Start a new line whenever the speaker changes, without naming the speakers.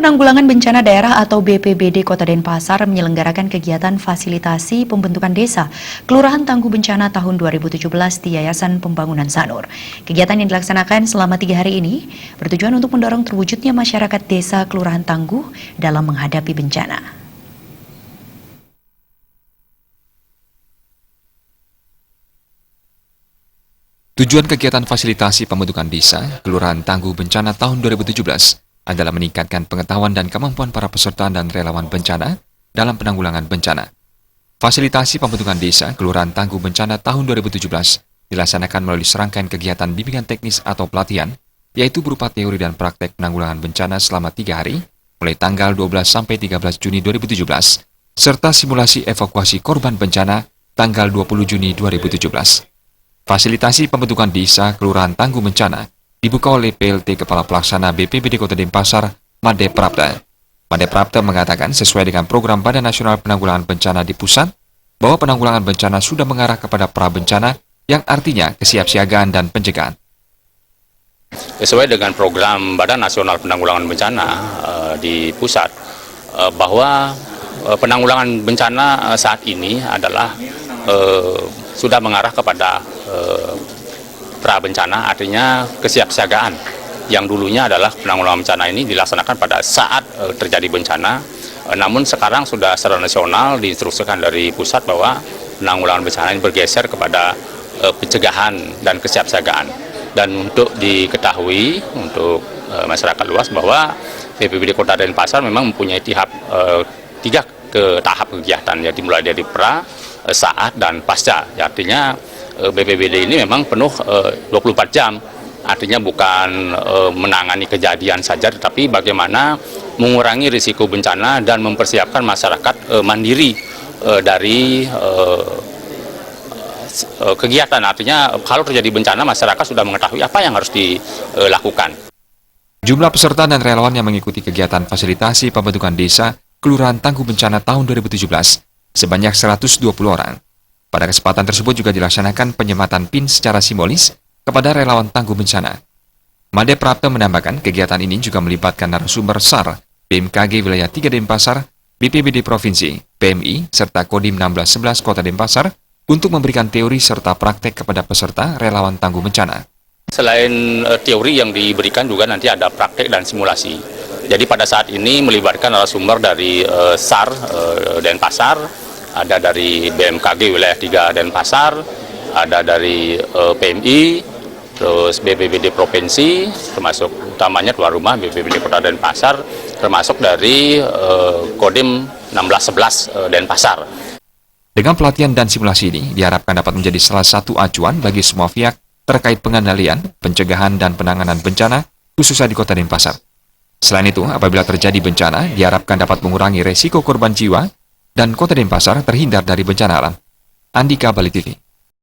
Penanggulangan Bencana Daerah atau BPBD Kota Denpasar menyelenggarakan kegiatan fasilitasi pembentukan desa Kelurahan Tangguh Bencana tahun 2017 di Yayasan Pembangunan Sanur. Kegiatan yang dilaksanakan selama 3 hari ini bertujuan untuk mendorong terwujudnya masyarakat desa Kelurahan Tangguh dalam menghadapi bencana.
Tujuan kegiatan fasilitasi pembentukan desa Kelurahan Tangguh Bencana tahun 2017 adalah meningkatkan pengetahuan dan kemampuan para peserta dan relawan bencana dalam penanggulangan bencana. Fasilitasi pembentukan desa Kelurahan Tangguh Bencana tahun 2017 dilaksanakan melalui serangkaian kegiatan bimbingan teknis atau pelatihan, yaitu berupa teori dan praktek penanggulangan bencana selama 3 hari, mulai tanggal 12 sampai 13 Juni 2017, serta simulasi evakuasi korban bencana tanggal 20 Juni 2017. Fasilitasi pembentukan desa Kelurahan Tangguh Bencana dibuka oleh PLT Kepala Pelaksana BPBD Kota Denpasar, Made Prapta. Made Prapta mengatakan sesuai dengan program Badan Nasional Penanggulangan Bencana di pusat, bahwa penanggulangan bencana sudah mengarah kepada pra-bencana yang artinya kesiapsiagaan dan pencegahan.
Sesuai dengan program Badan Nasional Penanggulangan Bencana di pusat, bahwa penanggulangan bencana saat ini adalah sudah mengarah kepada pra-bencana, artinya kesiapsiagaan. Yang dulunya adalah penanggulangan bencana ini dilaksanakan pada saat terjadi bencana, namun sekarang sudah secara nasional diinstruksikan dari pusat bahwa penanggulangan bencana ini bergeser kepada pencegahan dan kesiapsiagaan. Dan untuk diketahui untuk masyarakat luas bahwa BPBD Kota Denpasar memang mempunyai tiga tahap kegiatan, yaitu dimulai dari pra, saat, dan pasca. Artinya BPBD ini memang penuh 24 jam, artinya bukan menangani kejadian saja, tetapi bagaimana mengurangi risiko bencana dan mempersiapkan masyarakat mandiri dari kegiatan. Artinya kalau terjadi bencana, masyarakat sudah mengetahui apa yang harus dilakukan.
Jumlah peserta dan relawan yang mengikuti kegiatan fasilitasi pembentukan desa Kelurahan Tangguh Bencana tahun 2017 sebanyak 120 orang. Pada kesempatan tersebut juga dilaksanakan penyematan PIN secara simbolis kepada relawan Tangguh Bencana. Made Prapta menambahkan kegiatan ini juga melibatkan narasumber SAR, BMKG Wilayah 3 Denpasar, BPBD Provinsi, PMI, serta Kodim 1611 Kota Denpasar untuk memberikan teori serta praktek kepada peserta relawan Tangguh Bencana.
Selain teori yang diberikan juga nanti ada praktek dan simulasi. Jadi pada saat ini melibatkan narasumber dari SAR Denpasar, ada dari BMKG Wilayah 3 Denpasar, ada dari PMI, terus BPBD Provinsi, termasuk utamanya tuan rumah BPBD Kota Denpasar, termasuk dari Kodim 1611 Denpasar.
Dengan pelatihan dan simulasi ini diharapkan dapat menjadi salah satu acuan bagi semua pihak terkait pengendalian, pencegahan, dan penanganan bencana, khususnya di Kota Denpasar. Selain itu, apabila terjadi bencana, diharapkan dapat mengurangi resiko korban jiwa dan Kota Denpasar terhindar dari bencana alam. Andika Bali TV.